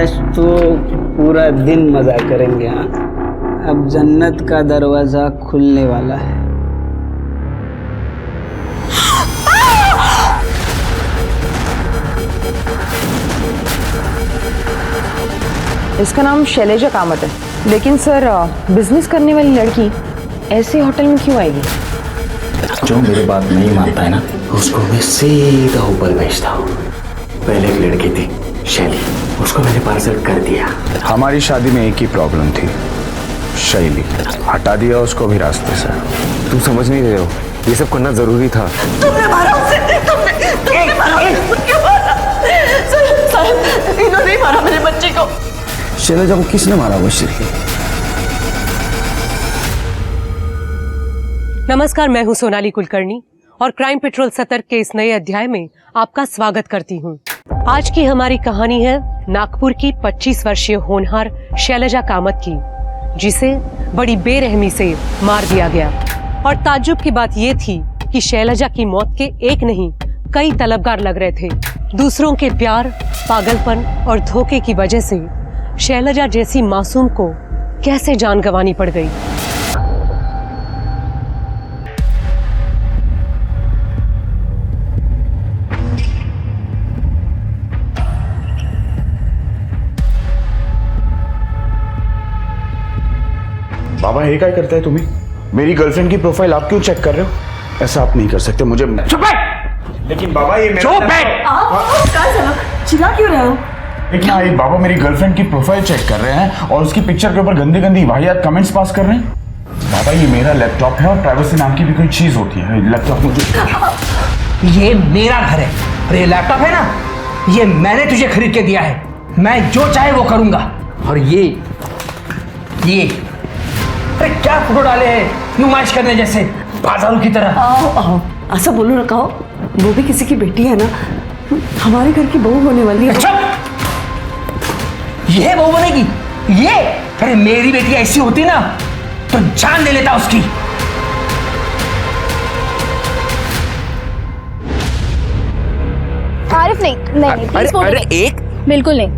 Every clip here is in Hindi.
आज तो पूरा दिन मजा करेंगे। हाँ, अब जन्नत का दरवाजा खुलने वाला है। इसका नाम शैलेजा कामत है, लेकिन सर बिजनेस करने वाली लड़की ऐसे होटल में क्यों आएगी? जो मेरी बात नहीं मानता है ना, उसको मैं सीधा ऊपर भेजता हूँ। पहले एक लड़की थी शैली, उसको मैंने पार्सल कर दिया। हमारी शादी में एक ही प्रॉब्लम थी, शैली। हटा दिया उसको भी रास्ते से। तुम समझ नहीं रहे हो, ये सब करना जरूरी था। तुमने मारा उसे, तुमने मारा, क्यों मारा? सर, इन्होंने ही मारा मेरे बच्चे को। शैलेजा को किसने मारा? वो श्री। नमस्कार, मैं हूं सोनाली कुलकर्णी और क्राइम पेट्रोल सतर्क के इस नए अध्याय में आपका स्वागत करती हूं। आज की हमारी कहानी है नागपुर की 25 वर्षीय होनहार शैलेजा कामत की, जिसे बड़ी बेरहमी से मार दिया गया। और ताज्जुब की बात ये थी कि शैलेजा की मौत के एक नहीं कई तलबगार लग रहे थे। दूसरों के प्यार, पागलपन और धोखे की वजह से शैलेजा जैसी मासूम को कैसे जान गंवानी पड़ गई। बाबा ये क्या करता है तुम्हें? मेरी गर्लफ्रेंड की प्रोफाइल आप क्यों चेक कर रहे हो? ऐसा आप नहीं कर सकते, मुझे चुप है। लेकिन बाबा ये चुप है। चिल्ला क्यों रहे हो? लेकिन ये बाबा मेरी गर्लफ्रेंड की प्रोफाइल चेक कर रहे हैं और उसकी पिक्चर के ऊपर गंदी गंदी वाहियात कमेंट्स पास कर रहे हैं। बाबा ये मेरा लैपटॉप है और प्राइवेसी नाम की भी कोई चीज होती है। लैपटॉप मुझे, ये मेरा घर है और ये लैपटॉप है ना, ये मैंने तुझे खरीद के दिया है। मैं जो चाहे वो करूंगा। और ये अरे क्या फोटो डाले हैं नुमाइश करने जैसे, बाजारों की तरह। आओ, ऐसा बोलो ना, कहो वो भी किसी की बेटी है ना, हमारे घर की बहू होने वाली है। ये बहू बनेगी? ये अरे मेरी बेटी ऐसी होती ना तो जान ले लेता उसकी। आरिफ नहीं, प्लीज फोटो अरे एक बिल्कुल नहीं।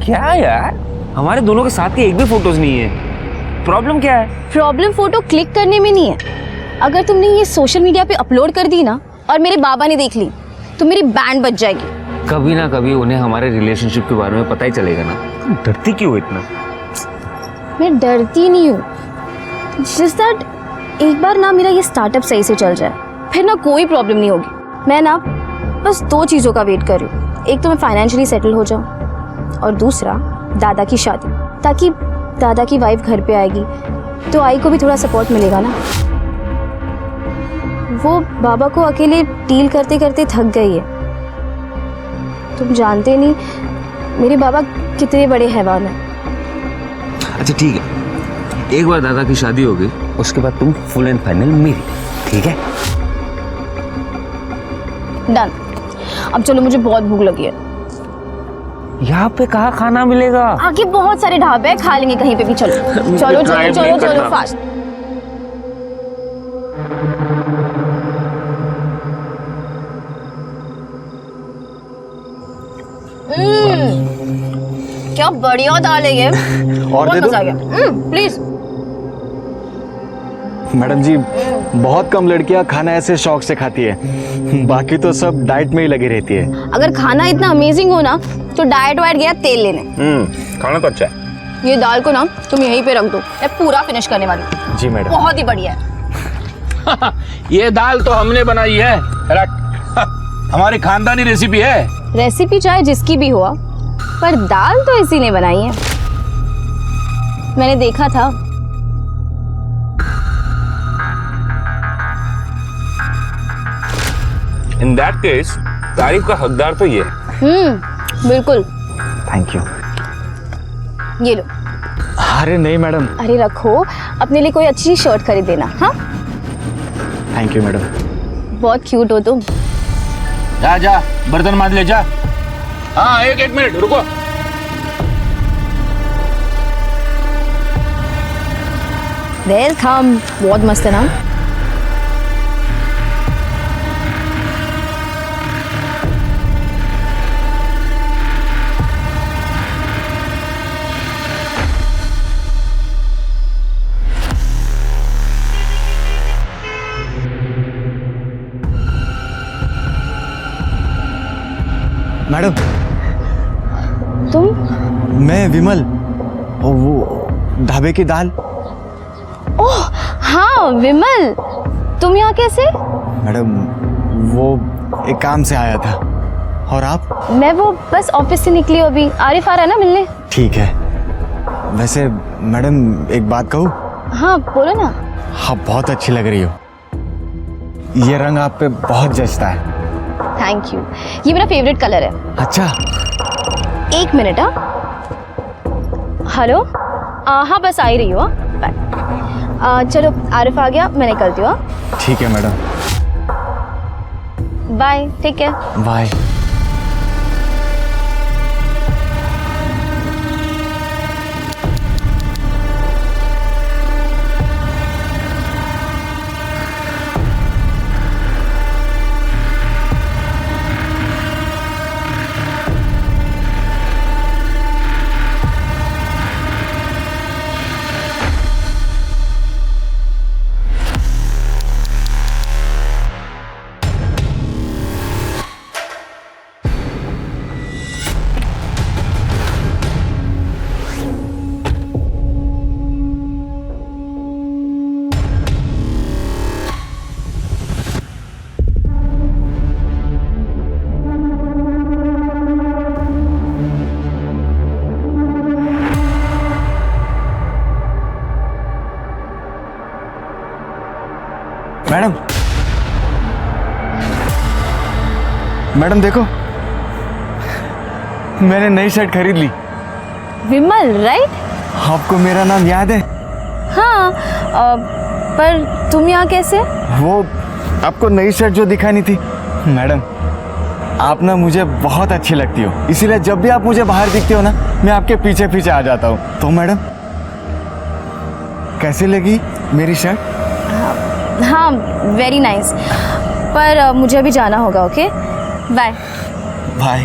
क्या यार, हमारे दोनों के साथ की एक भी फोटोज नहीं है। प्रॉब्लम क्या है? प्रॉब्लम फोटो क्लिक करने में नहीं है। अगर तुमने ये सोशल मीडिया पे अपलोड कर दी ना और मेरे बाबा ने देख ली तो मेरी बैंड बज जाएगी। कभी ना कभी उन्हें हमारे रिलेशनशिप के बारे में पता ही चलेगा ना। तुम डरती क्यों इतना? मैं डरती नहीं हूँ, जस्ट दैट एक बार ना मेरा ये स्टार्टअप सही से चल जाए, फिर ना कोई प्रॉब्लम नहीं होगी। मैं ना बस 2 चीज़ों का वेट कर रही हूँ। एक तो मैं फाइनेंशियली सेटल हो जाऊँ और दूसरा दादा की शादी, ताकि दादा की वाइफ घर पे आएगी तो आई को भी थोड़ा सपोर्ट मिलेगा ना। वो बाबा को अकेले डील करते करते थक गई है। तुम जानते नहीं मेरे बाबा कितने बड़े हैवान हैं। अच्छा ठीक है, एक बार दादा की शादी हो गई उसके बाद तुम फुल एंड फाइनल मेरी, ठीक है? डन। अब चलो, मुझे बहुत भूख लगी है। यहाँ पे कहाँ खाना मिलेगा? आगे बहुत सारे ढाबे हैं, खा लेंगे कहीं पे भी। चलो चलो चलो चलो चलो फास्ट। क्या बढ़िया दाल है ये। और दे दो। मजा आ गया। प्लीज। मैडम जी, बहुत कम लड़कियां खाना ऐसे शौक से खाती है, बाकी तो सब डाइट में ही लगी रहती है। अगर खाना इतना अमेजिंग हो ना तो डाइट वाइट गया तेल लेने। खाना तो अच्छा है। ये दाल को ना तुम यहीं पे रख दो, मैं पूरा फिनिश करने वाली हूँ। जी मैडम। बहुत ही बढ़िया है। ये दाल तो हमने बनाई है, हमारी खानदानी रेसिपी है। रेसिपी चाहे जिसकी भी हो, पर दाल तो इसी ने बनाई है। मैंने देखा था। इन दैट केस तारीफ का हकदार तो ये है। बिल्कुल। Thank you. ये लो। अरे नहीं मैडम। अरे रखो, अपने लिए कोई अच्छी शर्ट खरीद देना। हाँ, थैंक यू मैडम। बहुत क्यूट हो तुम। जा जा बर्तन मांज ले जा। हाँ, एक मिनट रुको। वेलकम। बहुत मस्त है ना। मैडम, तुम? मैं विमल, वो ढाबे की दाल। ओह हाँ विमल, तुम यहाँ कैसे? मैडम, वो एक काम से आया था। और आप? मैं वो बस ऑफिस से निकली हूँ अभी। आरिफ आ रहा है ना मिलने? ठीक है। वैसे मैडम, एक बात कहूँ? हाँ बोलो ना। आप बहुत अच्छी लग रही हो। ये रंग आप पे बहुत जचता है। थैंक यू, ये मेरा फेवरेट कलर है। अच्छा। एक मिनट। हेलो, हाँ बस आ ही रही हो। बाय। चलो आरिफ आ गया, मैं निकलती हूँ। ठीक है मैडम। बाय, ठीक है। बाय। मैडम, मैडम देखो, मैंने नई शर्ट खरीद ली। विमल राइट? आपको मेरा नाम याद है? हाँ, पर तुम यहाँ कैसे? वो आपको नई शर्ट जो दिखानी थी। मैडम, आप ना मुझे बहुत अच्छी लगती हो, इसीलिए जब भी आप मुझे बाहर दिखती हो ना, मैं आपके पीछे पीछे आ जाता हूँ। तो मैडम, कैसी लगी मेरी शर्ट? हाँ वेरी नाइस, पर मुझे अभी जाना होगा। Okay bye. Bye.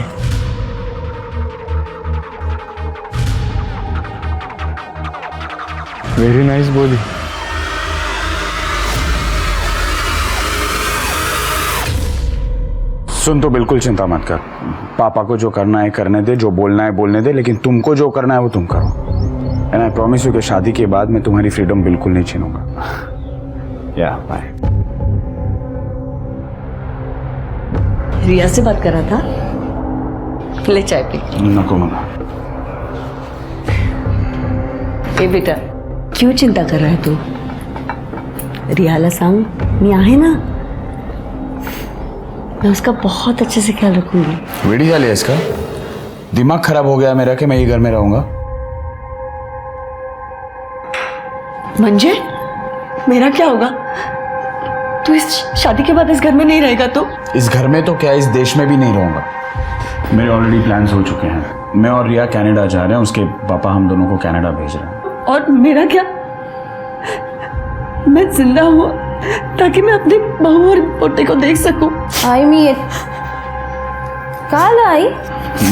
Very nice बोली। सुन, तो बिल्कुल चिंता मत कर। पापा को जो करना है करने दे, जो बोलना है बोलने दे, लेकिन तुमको जो करना है वो तुम करो। एंड आई प्रॉमिस यू कि शादी के बाद मैं तुम्हारी फ्रीडम बिल्कुल नहीं छीनूंगा। या बाय। रिया से बात कर रहा था, ले चाय पी। नको मना। ए बेटा, क्यों चिंता कर रहा है तू? रियाला सांग, मी आहे ना, मैं उसका बहुत अच्छे से ख्याल रखूंगी। वेडी झाली है इसका? दिमाग खराब हो गया मेरा कि मैं ये घर में रहूंगा। मंजे, मेरा क्या होगा? तू इस शादी के बाद इस घर में नहीं रहेगा तो? इस घर में तो क्या, इस देश में भी नहीं रहूंगा। मेरे ऑलरेडी प्लान्स हो चुके हैं। मैं और रिया कनाडा जा रहे हैं, उसके पापा हम दोनों को कनाडा भेज रहे हैं। और मेरा क्या? मैं जिंदा हूँ ताकि मैं अपनी बहू और पोते को देख सकूं। आई मीन काल आई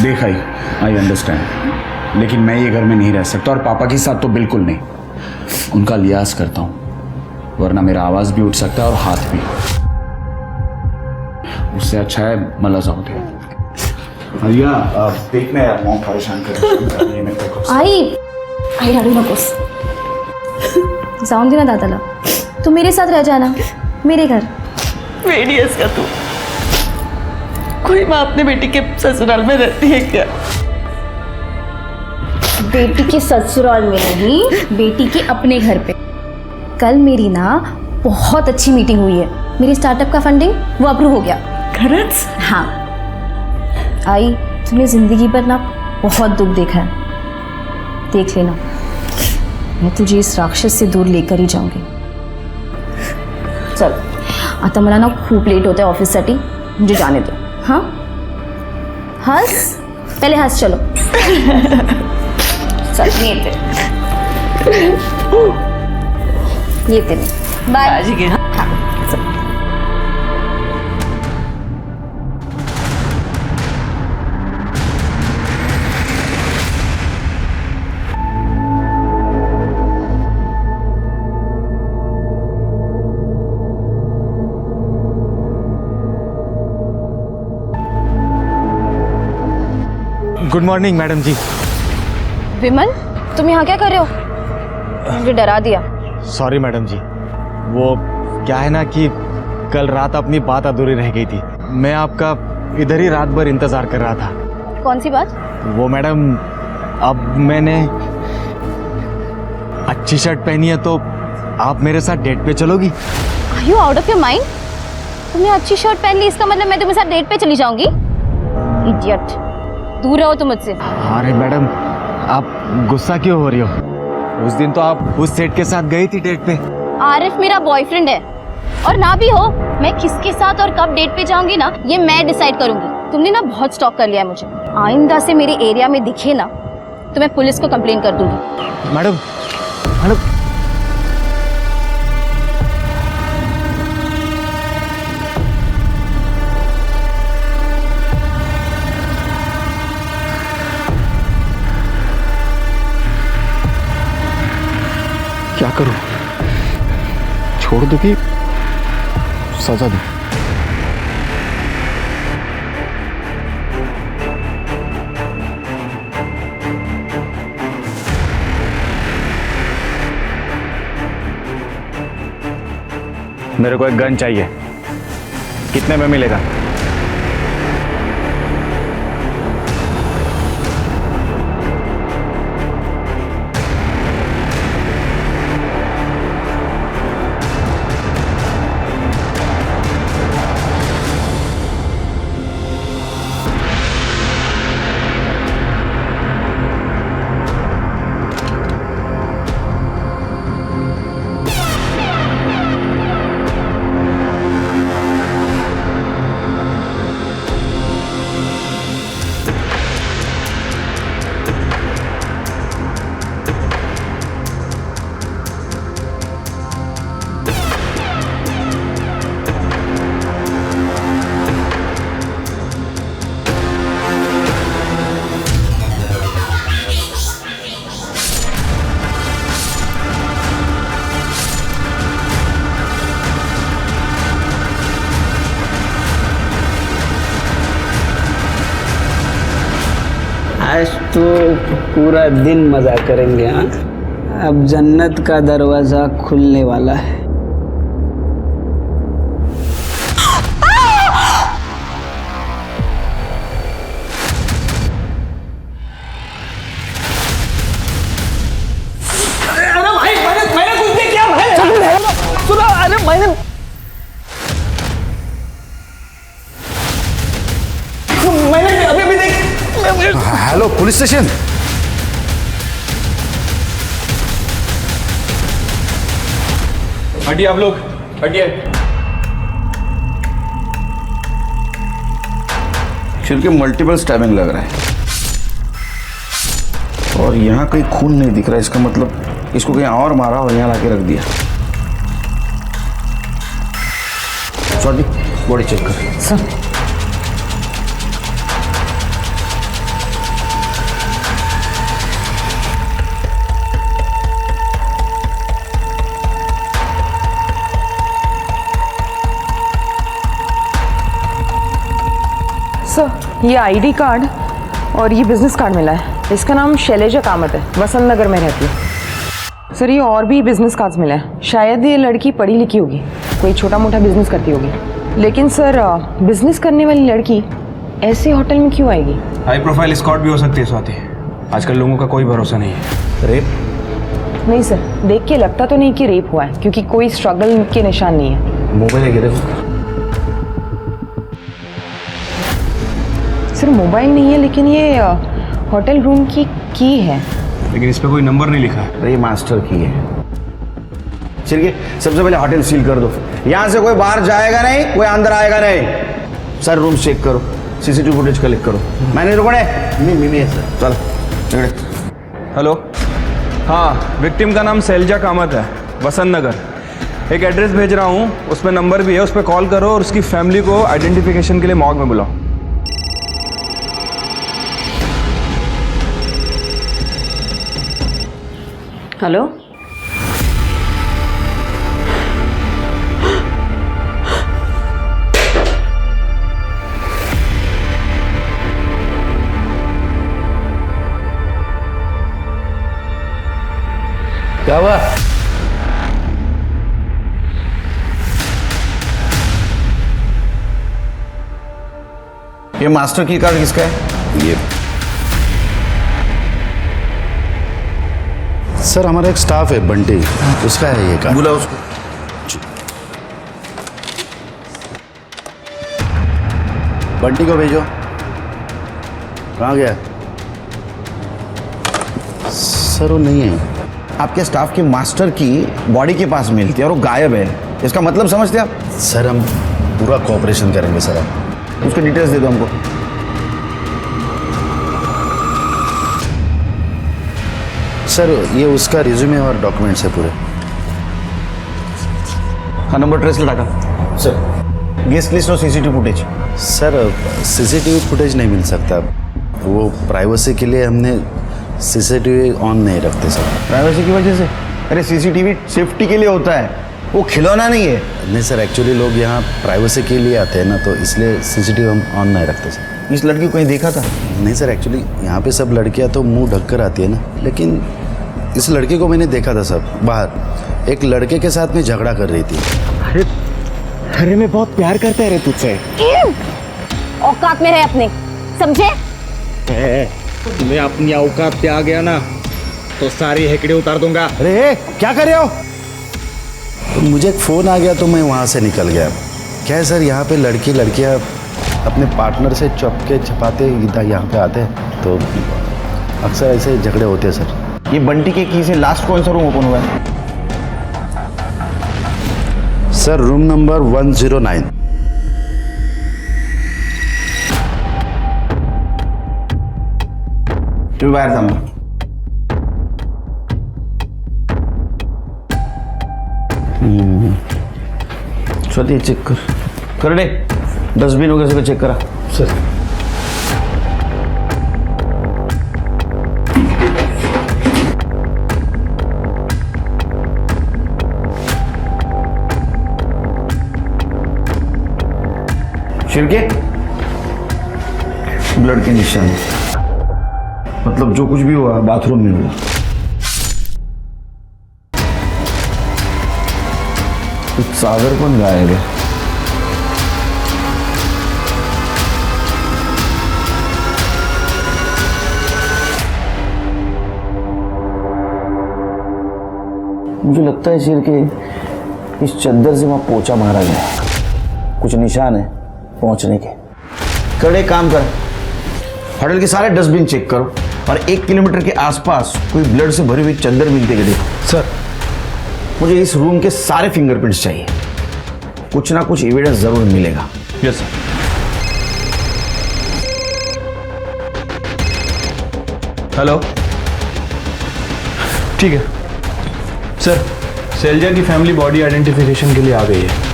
देख आई अंडरस्टैंड, लेकिन मैं ये घर में नहीं रह सकता, और पापा के साथ तो बिल्कुल नहीं। उनका लिहाज करता हूँ, वरना मेरा आवाज भी उठ सकता है और हाथ भी। उससे अच्छा है मला जाऊ दे। भैया देखना यार, मॉम परेशान कर रही है मेरे को। आई रडू नकोस, जाऊन दे ना दादाला। तू मेरे साथ रह जाना, मेरे घर। वेडियस का तू, कोई माँ अपने बेटी के ससुराल में रहती है क्या? बेटी के ससुराल में नहीं, बेटी के अपने घर पे। कल मेरी ना बहुत अच्छी मीटिंग हुई है, मेरी स्टार्टअप का फंडिंग वो अप्रूव हो गया। खरंच? हाँ आई, तूने जिंदगी पर ना बहुत दुख देखा है, देख लेना, मैं तुझे इस राक्षस से दूर लेकर ही जाऊंगी। चल आता मला ना खूप लेट होता है ऑफिससाठी, मुझे जाने दो। हाँ हंस, पहले हंस। चलो चल येते बाय। आज के गुड मॉर्निंग मैडम जी। विमल, तुम यहाँ क्या कर रहे हो? मुझे डरा दिया। सॉरी मैडम जी, वो क्या है ना कि कल रात अपनी बात अधूरी रह गई थी। मैं आपका इधर ही रात भर इंतज़ार कर रहा था। कौन सी बात? वो मैडम, अब मैंने अच्छी शर्ट पहनी है तो आप मेरे साथ डेट पे चलोगी? Are you out of your mind? तुमने अच्छी शर्ट पहन ली, इसका मतलब मैं तुम्हारे साथ डेट पे चली जाऊंगी? इडियट, दूर रहो तुम मुझसे। अरे मैडम, आप गुस्सा क्यों हो रही हो? उस दिन तो आप उस सेठ के साथ गई थी डेट पे। आरिफ मेरा बॉयफ्रेंड है, और ना भी हो, मैं किसके साथ और कब डेट पे जाऊंगी ना, ये मैं डिसाइड करूंगी। तुमने ना बहुत स्टॉक कर लिया है मुझे। आइंदा से मेरे एरिया में दिखे ना तो मैं पुलिस को कंप्लेन कर दूंगी। मैडम, मैडम, क्या करूं? छोड़ दो कि सजा दो? मेरे को एक गन चाहिए। कितने में मिलेगा? आज तो पूरा दिन मज़ा करेंगे। हाँ, अब जन्नत का दरवाज़ा खुलने वाला है। अरे भाई, मैंने कुछ नहीं किया भाई। सुनो, अरे मैंने अभी भी देख। Hello police station. हटिए आप लोग, हटिए। सिर के मल्टीपल स्टैबिंग लग रहा है और यहाँ कहीं खून नहीं दिख रहा है। इसका मतलब इसको कहीं और मारा और यहाँ लाके रख दिया। सॉरी, बॉडी चेक कर सर। सर, ये आईडी कार्ड और ये बिजनेस कार्ड मिला है। इसका नाम शैलेजा कामत है, वसंत नगर में रहती है। सर, ये और भी बिजनेस कार्ड्स मिला है। शायद ये लड़की पढ़ी लिखी होगी, कोई छोटा मोटा बिजनेस करती होगी। लेकिन सर, बिजनेस करने वाली लड़की ऐसे होटल में क्यों आएगी? हाई प्रोफाइल स्कॉट भी हो सकती है स्वाति। आजकल लोगों का कोई भरोसा नहीं है। रेप? नहीं सर, देख के लगता तो नहीं कि रेप हुआ है, क्योंकि कोई स्ट्रगल के निशान नहीं है। मोबाइल गिरे उसका? सर, मोबाइल नहीं है, लेकिन ये होटल रूम की है। लेकिन इस पे कोई नंबर नहीं लिखा है। ये मास्टर की है। चलिए, सबसे पहले होटल सील कर दो। यहाँ से कोई बाहर जाएगा नहीं, कोई अंदर आएगा नहीं। सर, रूम चेक करो, सीसीटीवी फुटेज कलेक्ट करो। मैनेजर कौन है? मिमी है सर। चलो। हेलो, हाँ, विक्टिम का नाम शैलजा कामत है, वसंत नगर। एक एड्रेस भेज रहा हूँ, उसमें नंबर भी है, उस पर कॉल करो और उसकी फैमिली को आइडेंटिफिकेशन के लिए मॉर्ग में बुलाओ। हेलो, क्या हुआ? ये मास्टर की कार्ड किसका है? ये सर हमारा एक स्टाफ है बंटी, उसका है ये कार्ड। बुला उसको। बंटी को भेजो। कहाँ गया? सर वो नहीं है। आपके स्टाफ की मास्टर की बॉडी के पास मिलती है और वो गायब है, इसका मतलब समझते आप? सर हम पूरा कोऑपरेशन करेंगे सर। आप उसके डिटेल्स दे दो हमको। सर ये उसका रिज्यूमे और डॉक्यूमेंट्स है पूरे। हाँ, नंबर ट्रेस लगा का सर। गेस्ट लिस्ट और CCTV footage. Sir CCTV footage नहीं मिल सकता, वो प्राइवेसी के लिए हमने सीसीटीवी ऑन नहीं रखते सर। प्राइवेसी की वजह से? अरे सीसीटीवी सेफ्टी के लिए होता है, वो खिलौना नहीं है। नहीं सर, एक्चुअली लोग यहाँ प्राइवेसी के लिए आते हैं ना, तो इसलिए सीसीटीवी हम ऑन नहीं रखते सर। इस लड़की को कहीं देखा था? नहीं सर, एक्चुअली यहाँ पे सब लड़कियाँ तो मुंह ढक कर आती है ना, लेकिन इस लड़के को मैंने देखा था सर बाहर, एक लड़के के साथ में झगड़ा कर रही थी। अरे अरे मैं बहुत प्यार करता है रे तुझसे। औकात में रहे अपने, समझे? मैं अपनी औकात पे आ गया ना तो सारी हेकड़े उतार दूंगा। अरे क्या कर रहे हो? तो मुझे एक फ़ोन आ गया तो मैं वहाँ से निकल गया। क्या है सर, यहाँ पे लड़कियाँ अपने पार्टनर से चपके छपाते इधर यहाँ पे आते हैं, तो अक्सर ऐसे झगड़े होते हैं सर। ये बंटी के की से लास्ट कौन सा रूम ओपन हुआ है? Sir room number 109। तू बाहर था। स्वती चेक कर दे, डस्टबिन वगैरह सब चेक करा सर। छिड़के ब्लड के निशान, मतलब जो कुछ भी हुआ बाथरूम में हुआ। कुछ सागर कौन गायब है? मुझे लगता है शेर के इस चद्दर से वहां पोछा मारा गया, कुछ निशान है पहुंचने के। कड़े काम कर, होटल के सारे डस्टबिन चेक करो और 1 किलोमीटर के आसपास कोई ब्लड से भरी हुई चद्दर मिलती है देखो। सर मुझे इस रूम के सारे फिंगरप्रिंट्स चाहिए, कुछ ना कुछ एविडेंस जरूर मिलेगा। Yes sir. हेलो, ठीक है सर। शैलजा की फैमिली बॉडी आइडेंटिफिकेशन के लिए आ गई है।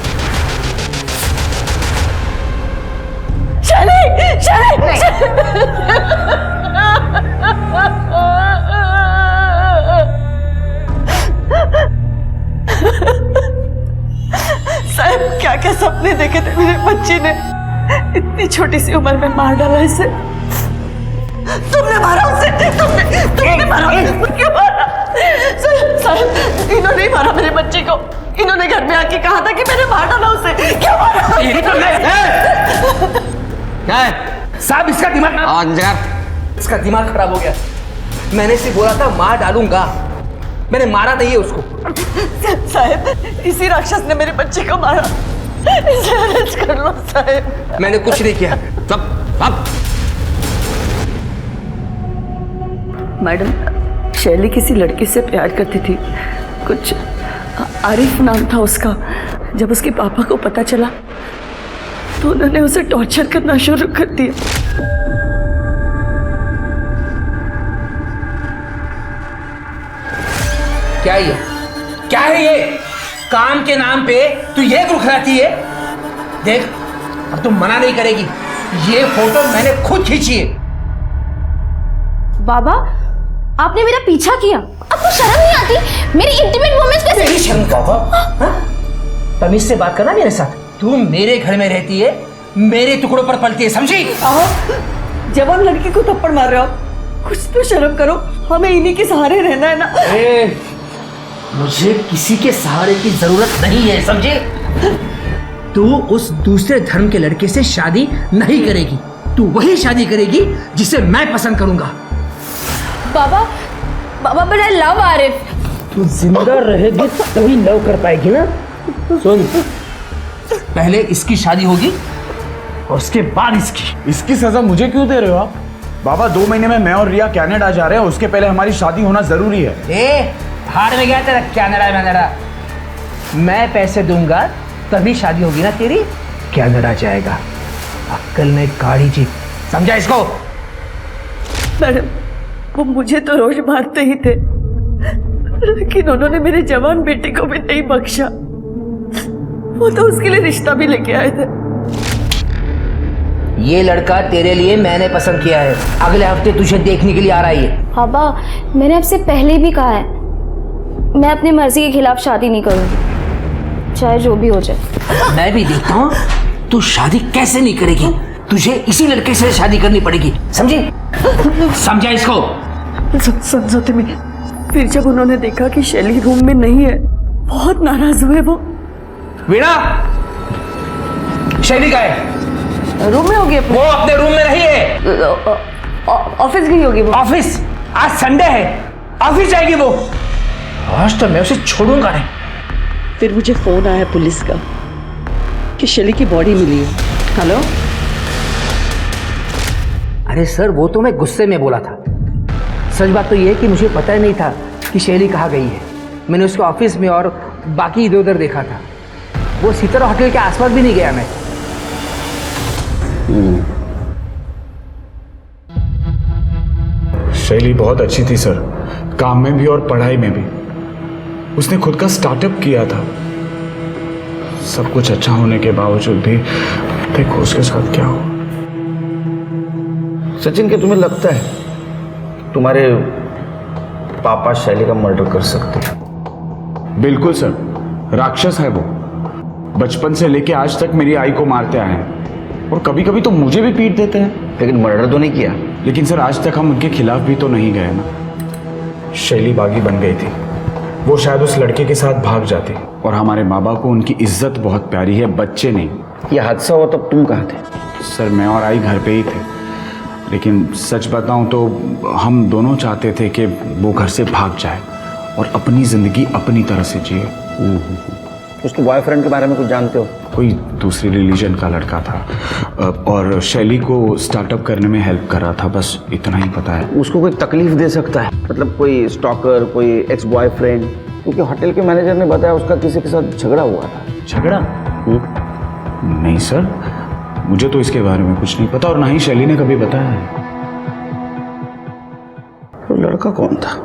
साहब क्या क्या सपने देखे थे मेरे बच्ची ने, इतनी छोटी सी उम्र में मार डाला इसे। तुमने मारा उसे, तुमने मारा, क्यों मारा? साहब इन्होंने नहीं मारा मेरे बच्चे को, इन्होंने घर में आके कहा था कि मैंने मार डाला उसे। क्यों मारा? क्या है साहब, इसका दिमाग खराब हो गया। मैंने सिर्फ बोला था मार डालूंगा, मैंने मारा नहीं है उसको। साहब इसी राक्षस ने मेरे बच्चे को मारा, इसे अरेस्ट कर लो साहब। मैंने कुछ नहीं किया। अब मैडम, शैली किसी लड़के से प्यार करती थी, कुछ आरिफ नाम था उसका। जब उसके पापा को पता चला तो उन्होंने उसे टॉर्चर करना शुरू कर दिया। क्या है ये? काम के नाम पे तू ये रुखराती है? देख अब तुम मना नहीं करेगी, ये फोटो मैंने खुद खींची है। बाबा आपने मेरा पीछा किया, आपको शर्म नहीं आती? मेरी इंटीमेट मोमेंट्स कैसे? तेरी शर्म का होगा? तमीज से बात करना मेरे साथ। तू मेरे घर में रहती है, मेरे टुकड़ों पर पलती है, समझी? जवान लड़की को थप्पड़ मार रहे हो, कुछ तो शर्म करो, हमें इन्हीं के सहारे रहना है ना। मुझे किसी के सहारे की जरूरत नहीं है, समझे? तू उस दूसरे धर्म के लड़के से शादी नहीं करेगी। तू वही शादी करेगी जिसे मैं पसंद करूंगा। बाबा बाबा बट आई लव आरिफ। तू जिंदा रहेगी तभी लव कर पाएगी ना। सुन, पहले इसकी शादी होगी और उसके बाद इसकी सजा मुझे क्यों दे रहे हो आप? बाबा 2 महीने में मैं और रिया कनाडा जा रहे हैं, उसके पहले हमारी शादी होना जरूरी है। ए, हार में गया तेरा कनाडा। मैं पैसे दूंगा तभी शादी होगी ना तेरी। कनाडा जाएगा, अक्कल में गाड़ी जी, समझा इसको? मैडम, वो मुझे तो रोज मारते ही थे, लेकिन उन्होंने मेरे जवान बेटे को भी नहीं बख्शा। वो तो उसके लिए रिश्ता भी लेके आए थे। ये लड़का तेरे लिए मैंने पसंद किया है, अगले हफ्ते तुझे देखने के लिए आ रहा है। पापा मैंने आपसे पहले भी कहा है, मैं अपनी मर्जी के खिलाफ शादी नहीं करूंगी, चाहे जो भी हो जाए। मैं भी देखता हूँ तू शादी कैसे नहीं करेगी। तुझे इसी लड़के से शादी करनी पड़ेगी, समझी? समझा इसको? समझौते में फिर जब उन्होंने देखा कि शैली रूम में नहीं है, बहुत नाराज हुए वो। वीणा, शैली का है? रूम में होगी वो अपने रूम में नहीं है, ऑफिस गई होगी वो। ऑफिस? आज संडे है, ऑफिस जाएगी वो। आज तो मैं उसे छोड़ूंगा नहीं। फिर मुझे फोन आया पुलिस का कि शैली की बॉडी मिली है। हेलो? अरे सर, वो तो मैं गुस्से में बोला था। सच बात तो ये है कि मुझे पता ही नहीं था कि शैली कहाँ गई है। मैंने उसको ऑफिस में और बाकी इधर उधर देखा था। वो सितारा होटल के आसपास भी नहीं गया मैं। शैली बहुत अच्छी थी सर, काम में भी और पढ़ाई में भी। उसने खुद का स्टार्टअप किया था। सब कुछ अच्छा होने के बावजूद भी देखो उसके साथ क्या हुआ। सचिन, क्या तुम्हें लगता है तुम्हारे पापा शैली का मर्डर कर सकते हैं? बिल्कुल सर, राक्षस है वो। बचपन से लेके आज तक मेरी आई को मारते आए हैं और कभी कभी तो मुझे भी पीट देते हैं। लेकिन मर्डर तो नहीं किया। लेकिन सर, आज तक हम उनके खिलाफ भी तो नहीं गए ना। शैली बागी बन गई थी, वो शायद उस लड़के के साथ भाग जाती। और हमारे माँ बाप को उनकी इज्जत बहुत प्यारी है, बच्चे नहीं। ये हादसा हुआ तब तुम कहाँ थे? सर, मैं और आई घर पे ही थे, लेकिन सच बताऊं तो हम दोनों चाहते थे कि वो घर से भाग जाए और अपनी ज़िंदगी अपनी तरह से जिए। उसके बॉयफ्रेंड के बारे में कुछ जानते हो? कोई दूसरी रिलीजन का लड़का था और शैली को स्टार्टअप करने में हेल्प कर रहा था, बस इतना ही पता है। उसको कोई तकलीफ दे सकता है? मतलब कोई स्टॉकर, कोई एक्स बॉयफ्रेंड? क्योंकि होटल के मैनेजर ने बताया उसका किसी के साथ झगड़ा हुआ था। झगड़ा? नहीं सर, मुझे तो इसके बारे में कुछ नहीं पता और ना ही शैली ने कभी बताया है। तो लड़का कौन था?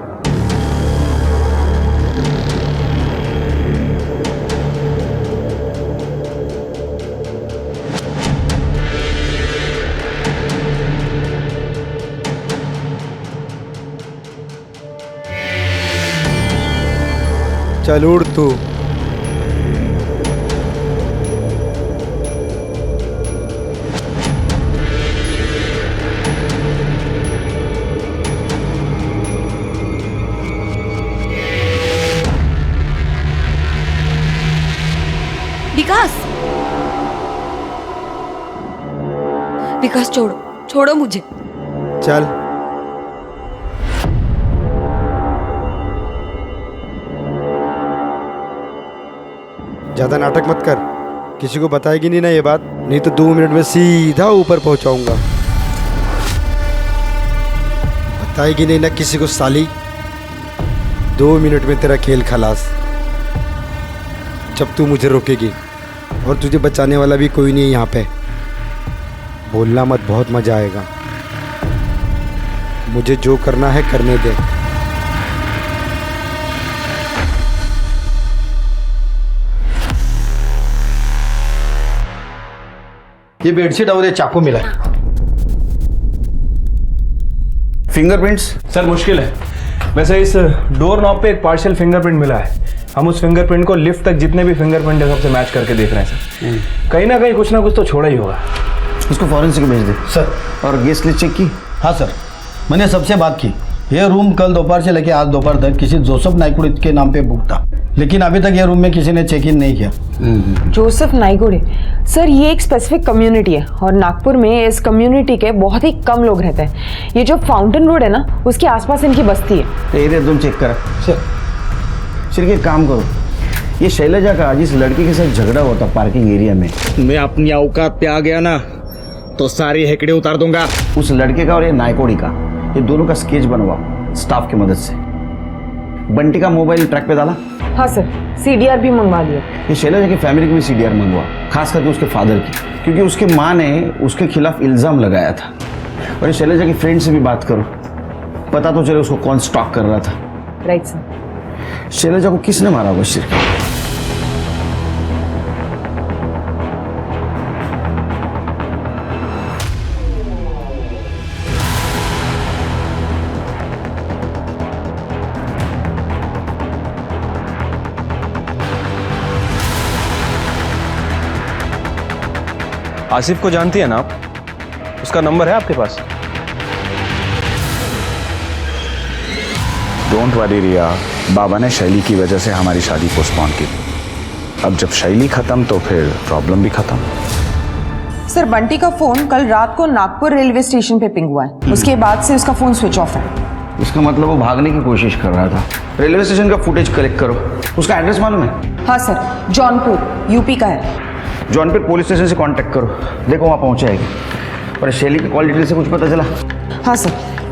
चल उड़ तू। विकास छोड़ो मुझे। चल। ज्यादा नाटक मत कर, किसी को बताएगी नहीं ना ये बात, नहीं तो 2 मिनट में सीधा ऊपर पहुंचाऊंगा। बताएगी नहीं ना किसी को साली, 2 मिनट में तेरा खेल खलास। जब तू मुझे रोकेगी और तुझे बचाने वाला भी कोई नहीं है यहाँ पे। बोलना मत, बहुत मजा आएगा। मुझे जो करना है करने दे। ये बेडशीट और ये चाकू मिला। फिंगरप्रिंट्स? सर मुश्किल है, वैसे इस डोर नॉब पे एक पार्शियल फिंगरप्रिंट मिला है। हम उस फिंगरप्रिंट को लिफ्ट तक जितने भी फिंगरप्रिंट है सबसे मैच करके देख रहे हैं सर। कहीं ना कहीं कुछ ना कुछ तो छोड़ा ही होगा। उसको फॉरेंसिक भेज दे सर। और गेस्ट लिस्ट चेक की? हाँ सर, मैंने सबसे बात की, ये रूम कल दोपहर से लेकर आज दोपहर तक किसी जोसेफ नाइकुड़े के नाम पे बुक था, लेकिन अभी तक ये रूम में किसी ने चेक इन नहीं किया। जोसेफ नाइकुड़े सर, ये एक स्पेसिफिक कम्युनिटी है और नागपुर में इस कम्युनिटी के बहुत ही कम लोग रहते हैं। ये जो फाउंटेन रोड है ना, उसके आसपास इनकी बस्ती है। एरिया तुम चेक करा सिर्फ एक काम करो, ये शैलजा का जिस लड़की के साथ झगड़ा हुआ था पार्किंग एरिया में, मैं अपनी औकात पे आ गया ना तो सारी हेकड़े उतार दूंगा। उस लड़के का और ये नायकोड़ी का, ये दोनों का स्केच बनवाओ स्टाफ की मदद से। बंटी का मोबाइल ट्रैक पे डाला? हाँ सर, CDR भी मंगवा दिया। ये शैलजा की फैमिली की भी CDR मंगवा, खास करके उसके फादर की, क्योंकि उसके माँ ने उसके खिलाफ इल्ज़ाम लगाया था। और ये शैलजा की फ्रेंड से भी बात करो, पता तो चले उसको कौन स्टॉक कर रहा था। Right sir. शैलजा को किसने मारा होगा सिर्फ? आसिफ को जानती है ना आप? उसका नंबर है आपके पास? डोंट वरी रिया, बाबा ने शैली की वजह से हमारी शादी पोस्टपोन की। अब जब शैली खत्म तो फिर प्रॉब्लम भी खत्म। सर, बंटी का फोन कल रात को नागपुर रेलवे स्टेशन पे पिंग हुआ है। उसके बाद से उसका फोन स्विच ऑफ है। इसका मतलब वो भागने की कोशिश कर रहा था। रेलवे स्टेशन का फुटेज कलेक्ट करो। उसका एड्रेस मालूम है? हाँ सर, जौनपुर यूपी का है। जौनपुर पुलिस स्टेशन से कांटेक्ट करो, देखो वहाँ पहुँचाएगी। और शैली के कॉल डिटेल से कुछ पता चला? हाँ सर।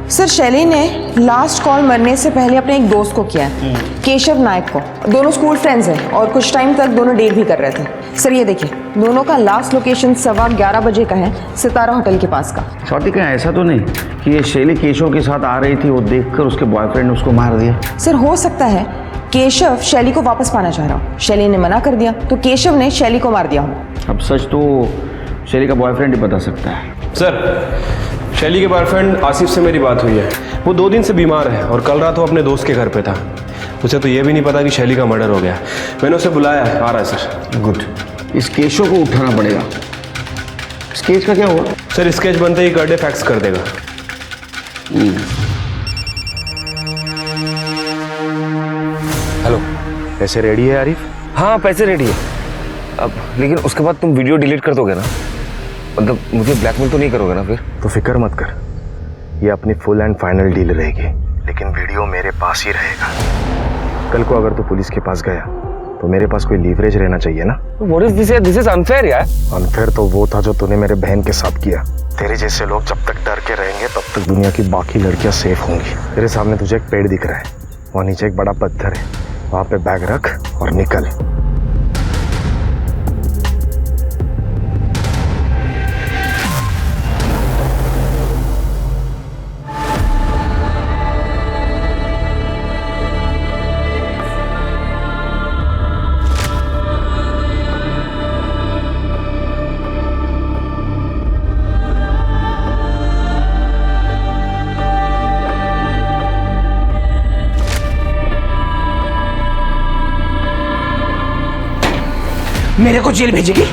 सर, शैली ने लास्ट कॉल मरने से पहले अपने एक दोस्त को किया है, केशव नायक को। दोनों स्कूल फ्रेंड्स हैं और कुछ टाइम तक दोनों डेट भी कर रहे थे। सर ये देखिए, दोनों का लास्ट लोकेशन 11:15 बजे का है, सितारा होटल के पास का। स्वाति, कहीं ऐसा तो नहीं कि ये शैली केशव के साथ आ रही थी, वो देखकर उसके बॉयफ्रेंड ने उसको मार दिया? सर, हो सकता है केशव शैली को वापस पाना चाह रहा हो, शैली ने मना कर दिया तो केशव ने शैली को मार दिया हो। अब सच तो शैली का बॉयफ्रेंड ही बता सकता है। सर, शैली के बॉयफ्रेंड आसिफ से मेरी बात हुई है। वो 2 दिन से बीमार है और कल रात वो अपने दोस्त के घर पे था। उसे तो ये भी नहीं पता कि शैली का मर्डर हो गया। मैंने उसे बुलाया है, आ रहा है सर। गुड। इस केशव को उठाना पड़ेगा। स्केच का क्या हुआ? सर, स्केच बनते ही कर्डे फैक्स कर देगा। हेलो, पैसे रेडी है आरिफ? हाँ, पैसे रेडी है। अब लेकिन उसके बाद तुम वीडियो डिलीट कर दोगे ना? मतलब मुझे ब्लैकमेल तो नहीं करोगे ना फिर? तो फिक्र मत कर, ये अपनी फुल एंड फाइनल डील रहेगी, लेकिन वीडियो मेरे पास ही रहेगा। कल को अगर तू पुलिस के पास गया तो मेरे पास कोई लीवरेज रहना चाहिए ना। What is this? This is unfair यार। अनफेयर तो वो था जो तूने मेरे बहन के साथ किया। तेरे जैसे लोग जब तक डर के रहेंगे तब तक दुनिया की बाकी लड़कियां सेफ होंगी। तेरे सामने तुझे एक पेड़ दिख रहा है, वहाँ नीचे एक बड़ा पत्थर है, वहाँ पे बैग रख और निकल। मेरे को जेल भेजेगी?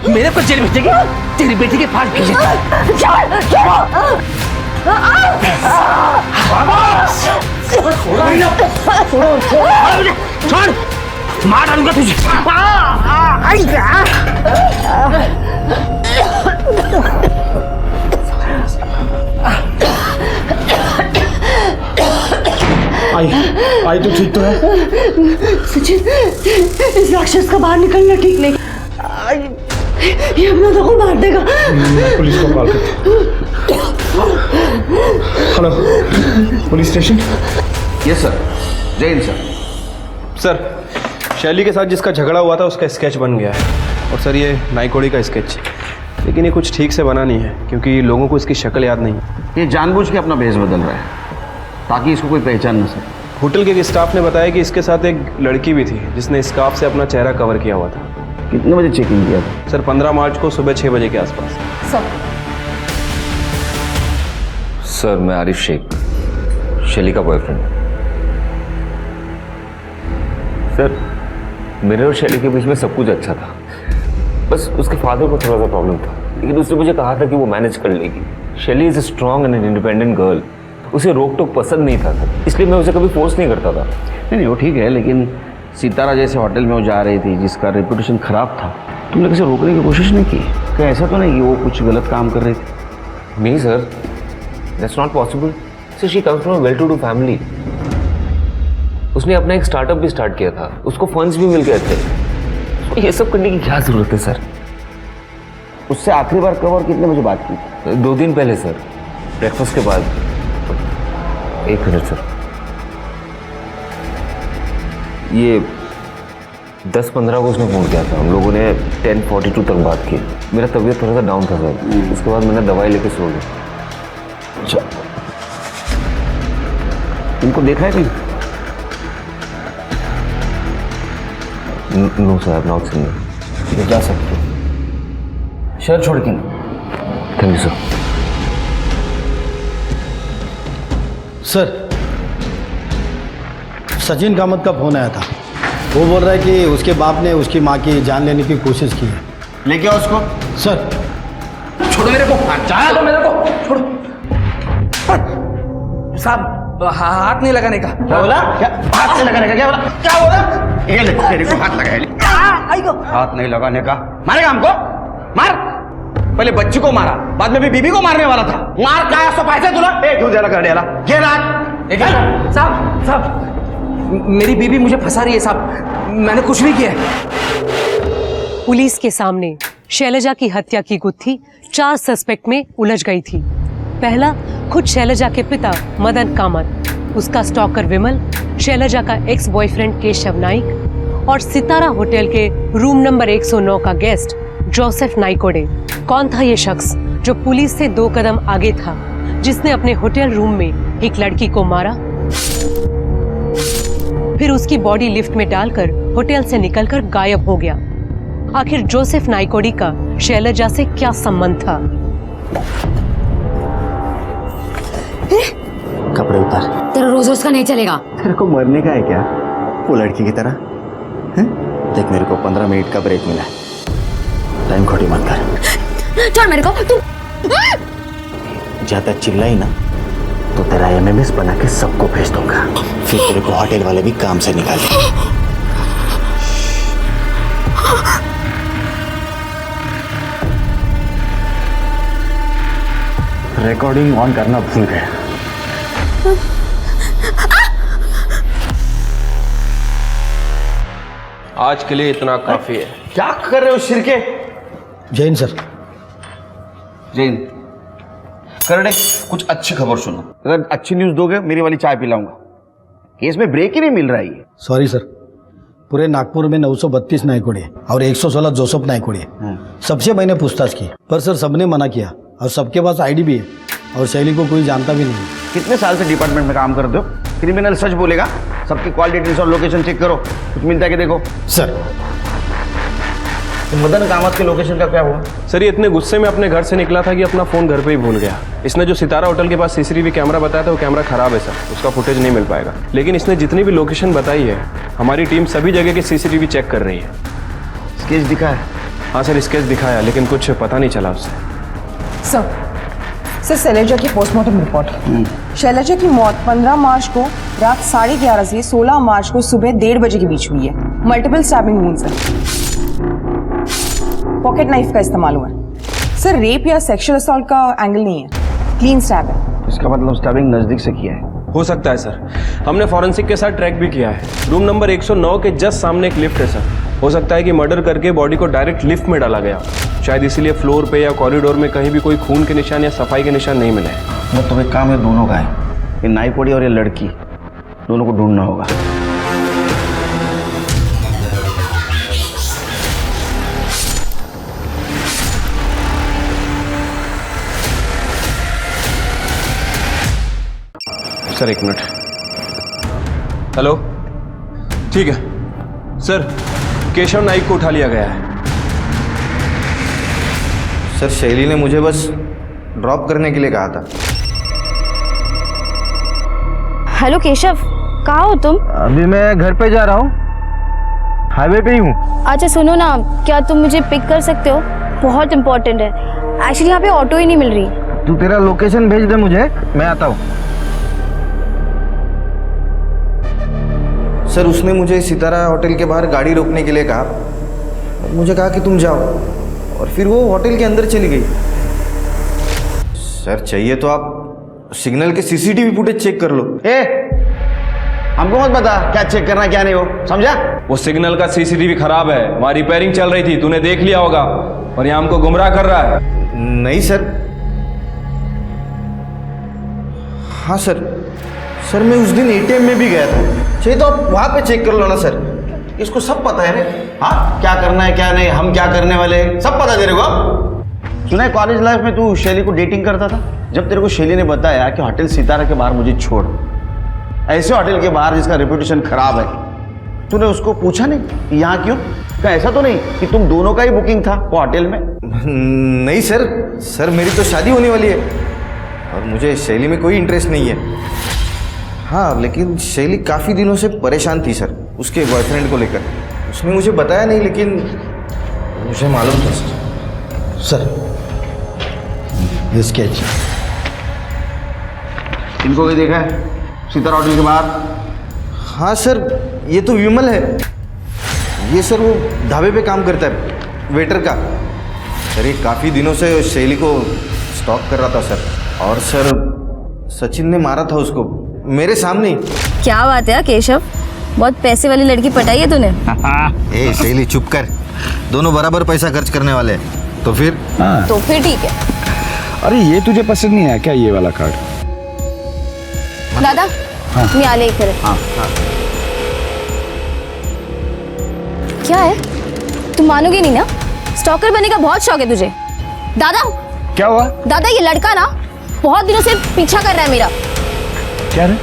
मेरे को जेल भेजेगी? तेरी बेटी के पास भेजे। छोड़, मार डालूंगा तुझे। आई तो ठीक तो है? सचिन, इस राक्षस का बाहर निकलना ठीक नहीं। ये अपना तो को मार देगा। पुलिस को कॉल करते। Hello, police station. Yes sir. जय हिंद सर। सर, शैली के साथ जिसका झगड़ा हुआ था उसका स्केच बन गया है। और सर, ये नाइकोड़ी का स्केच, लेकिन ये कुछ ठीक से बना नहीं है क्योंकि लोगों को इसकी शक्ल याद नहीं है। ये जानबूझ के अपना भेष बदल रहा है ताकि इसको कोई पहचान न सके। होटल के स्टाफ ने बताया कि इसके साथ एक लड़की भी थी जिसने स्कार्फ से अपना चेहरा कवर किया हुआ था। कितने बजे चेकिंग किया था? सर, 15 मार्च को सुबह 6 बजे के आसपास। सर, मैं आरिफ शेख, शैली का बॉयफ्रेंड। सर, मेरे और शैली के बीच में सब कुछ अच्छा था, बस उसके फादर को थोड़ा सा प्रॉब्लम था, लेकिन उसने मुझे कहा था कि वो मैनेज कर लेगी। शैली is a strong and independent girl. उसे रोक टोक पसंद नहीं था सर, इसलिए मैं उसे कभी फोर्स नहीं करता था। नहीं वो ठीक है, लेकिन सितारा जैसे होटल में वो जा रही थी जिसका रेपुटेशन खराब था, तुमने किसी रोकने की कोशिश नहीं की? क्या ऐसा तो नहीं कि वो कुछ गलत काम कर रही थी? नहीं sir, that's not possible. Sir she comes from a well to do family. उसने अपना एक स्टार्टअप भी स्टार्ट किया था, उसको फंड्स भी मिल गए थे। ये सब करने की क्या जरूरत है सर? उससे आखिरी बार कब और कितने बजे बात की? 2 दिन पहले सर, ब्रेकफास्ट के बाद। 1 मिनट सर, ये 10-15 को उसने फ़ोन किया था। हम लोगों ने 10:42 तक बात की। मेरा तबीयत थोड़ा सा डाउन था सर, उसके बाद मैंने दवाई लेके सो गया। अच्छा, तुमको देखा है कहीं? No sir, I have not seen it. ये जा सकते हो, शहर छोड़ के नहीं। Thank you sir. Sir, Sachin Kamat का फोन आया था। वो बोल रहा है कि उसके बाप ने उसकी माँ की जान लेने की कोशिश की है। लेके आओ उसको। सर, छोड़ो मेरे को, जाने दो मेरे को, छोड़ो। साहब, हाथ नहीं लगाने का। क्या बोला? क्या हाथ नहीं लगाने का? क्या बोला? क्या बोला? ये ले, तेरे को हाथ लगा ले। हाथ नहीं लगाने का। मारेगा हमको? मार। पहले बच्ची को मारा, बाद में भी बीबी को मारने वाला था। मार क्या सो पैसे तुला? क्यों देला कर डेला? ये रात। साहब, मेरी बीबी मुझे फंसा रही है साहब, मैंने कुछ नहीं किया है। पुलिस के सामने शैलजा की हत्या की गुत्थी 4 सस्पेक्ट में उलझ गई थी। पहला, खुद शैलजा के पिता मदन कामत, उसका स्टॉकर विमल, शैलजा का एक्स बॉयफ्रेंड केशव नाइक और सितारा होटल के रूम नंबर 109 का गेस्ट जोसेफ नाइकोडे। कौन था ये शख्स जो पुलिस से 2 कदम आगे था, जिसने अपने होटल रूम में एक लड़की को मारा, फिर उसकी बॉडी लिफ्ट में डालकर होटल से निकलकर गायब हो गया? आखिर जोसेफ नाइकोडी का शैलजा से क्या संबंध था? कपड़े उतार। तेरा रोज का नहीं चलेगा। तेरे को मरने का है क्या वो लड़की की तरह? देख, मेरे को 15 मिनट का ब्रेक मिला है, टाइम खोटी मत कर। छोड़ मेरे को। तू ज्यादा चिल्लाई ना तो तेरा MMS बना के सबको भेज दूंगा, फिर तेरे को होटल वाले भी काम से निकालेंगे। रिकॉर्डिंग ऑन करना भूल गया। आज के लिए इतना काफी है। क्या कर रहे हो शिरके? जैन सर। जैन करडे, कुछ अच्छी खबर सुनो। अगर अच्छी न्यूज दोगे मेरी वाली चाय पिलाऊंगा। केस में ब्रेक ही नहीं मिल रहा है। सॉरी सर, पूरे नागपुर में 932 नाइकोडी और 116 जोसेफ नाइकोडी। सबसे मैंने पूछताछ की, पर सर सबने मना किया और सबके पास ID भी है और शैली को कोई जानता भी नहीं। कितने साल से डिपार्टमेंट में काम करते हो? क्रिमिनल सच बोलेगा। सबकी कॉल डिटेल्स और लोकेशन चेक करो, कुछ मिलता है कि देखो। सर, तो मदन कामत के लोकेशन का क्या हुआ? सर, ये इतने गुस्से में अपने घर से निकला था कि अपना फोन घर पे ही भूल गया। इसने जो सितारा होटल के पास CCTV कैमरा बताया था वो कैमरा खराब है सर, उसका फुटेज नहीं मिल पाएगा। लेकिन इसने जितनी भी लोकेशन बताई है, हमारी टीम सभी जगह के CCTV चेक कर रही है। स्केच दिखा है? हाँ सर, स्केच दिखाया, लेकिन कुछ पता नहीं चला उससे। सर, शैलजा की पोस्टमार्टम रिपोर्ट। शैलजा की मौत 15 मार्च को रात 11:30 से 16 मार्च को सुबह 1:30 बजे के बीच हुई है। मल्टीपल स्टैबिंग वुंड्स हैं। पॉकेट नाइफ का इस्तेमाल हुआ है। सर, रेप या सेक्सुअल असॉल्ट का एंगल नहीं है, क्लीन स्टैब है। इसका मतलब स्टैबिंग नजदीक से किया है। हो सकता है सर, हमने फॉरेंसिक के साथ ट्रैक भी किया है। रूम नंबर 109 के जस्ट सामने एक लिफ्ट है सर। हो सकता है कि मर्डर करके बॉडी को डायरेक्ट लिफ्ट में डाला गया, शायद इसीलिए फ्लोर पे या कॉरिडोर में कहीं भी कोई खून के निशान या सफाई के निशान नहीं मिले। मतलब तुम्हें काम है दोनों का है, ये नाइकोडी और ये लड़की, दोनों को ढूंढना होगा। Sir 1 minute. हेलो, ठीक है सर, केशव नाइक को उठा लिया गया है। सर, शैली ने मुझे बस ड्रॉप करने के लिए कहा था। हेलो केशव, कहाँ हो तुम? अभी मैं घर पे जा रहा हूँ, हाईवे पे ही हूँ। अच्छा सुनो ना, क्या तुम मुझे पिक कर सकते हो? बहुत इंपॉर्टेंट है। एक्चुअली यहाँ पे ऑटो ही नहीं मिल रही। तू तेरा लोकेशन भेज दे मुझे, मैं आता हूँ। सर उसने मुझे सितारा होटल के बाहर गाड़ी रोकने के लिए कहा और मुझे कहा कि तुम जाओ, और फिर वो होटल के अंदर चली गई। सर चाहिए तो आप सिग्नल के सीसीटीवी फुटेज चेक कर लो। हमको मत बता क्या चेक करना क्या नहीं हो, समझा? वो सिग्नल का सीसीटीवी खराब है, वहां रिपेयरिंग चल रही थी, तूने देख लिया होगा और यहाँ हमको गुमराह कर रहा है। नहीं सर। हाँ सर, सर मैं उस दिन एटीएम में भी गया था, चाहिए तो आप वहां पे चेक कर लो ना सर, इसको सब पता है रे। हाँ क्या करना है क्या नहीं, हम क्या करने वाले हैं, सब पता तेरे को। सुना है कॉलेज लाइफ में तू शैली को डेटिंग करता था, जब तेरे को शैली ने बताया कि होटल सितारा के बाहर मुझे छोड़, ऐसे होटल के बाहर जिसका रेपुटेशन खराब है, तूने उसको पूछा नहीं कि यहाँ क्यों? क्या ऐसा तो नहीं कि तुम दोनों का ही बुकिंग था वो होटल में? नहीं सर, सर मेरी तो शादी होने वाली है और मुझे शैली में कोई इंटरेस्ट नहीं है। हाँ लेकिन शैली काफ़ी दिनों से परेशान थी सर उसके बॉयफ्रेंड को लेकर। उसने मुझे बताया नहीं लेकिन मुझे मालूम था सर। ये स्केच इनको भी देखा है सितारा होटल के बाहर? हाँ सर, ये तो विमल है। ये सर वो ढाबे पे काम करता है, वेटर का। सर ये काफ़ी दिनों से शैली को स्टॉक कर रहा था सर, और सर सचिन ने मारा था उसको मेरे सामने। क्या बात है केशव, बहुत पैसे वाली लड़की पटाई है तूने। ए शैली चुप कर, दोनों बराबर पैसा खर्च करने वाले हैं। तो फिर? तो फिर ठीक है। अरे ये तुझे पसंद नहीं आया क्या ये वाला कार्ड? दादा मी आले इकडे। क्या है, तुम मानोगे नहीं ना, स्टॉकर बनने का बहुत शौक है तुझे। दादा क्या हुआ? दादा ये लड़का ना बहुत दिनों से पीछा कर रहा है मेरा। क्या रे?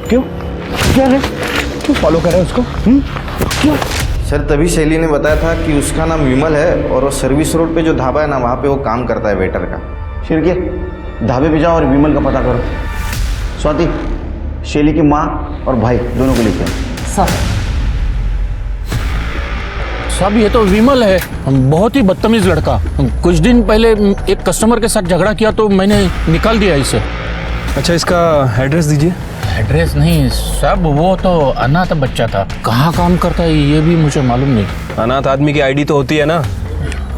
क्यों क्या रे? क्यों फॉलो कर रहा है उसको? क्यों? सर तभी शैली ने बताया था कि उसका नाम विमल है और वो सर्विस रोड पे जो ढाबा है ना वहाँ पे वो काम करता है वेटर का। शिरके ढाबे पे जाओ और विमल का पता करो। स्वाति शैली की माँ और भाई दोनों को लेके आओ। साहब ये तो विमल है, बहुत ही बदतमीज लड़का। कुछ दिन पहले एक कस्टमर के साथ झगड़ा किया तो मैंने निकाल दिया इसे। अच्छा इसका एड्रेस दीजिए। एड्रेस नहीं साहब, वो तो अनाथ बच्चा था, कहाँ काम करता है ये भी मुझे मालूम नहीं। अनाथ आदमी की आईडी तो होती है ना,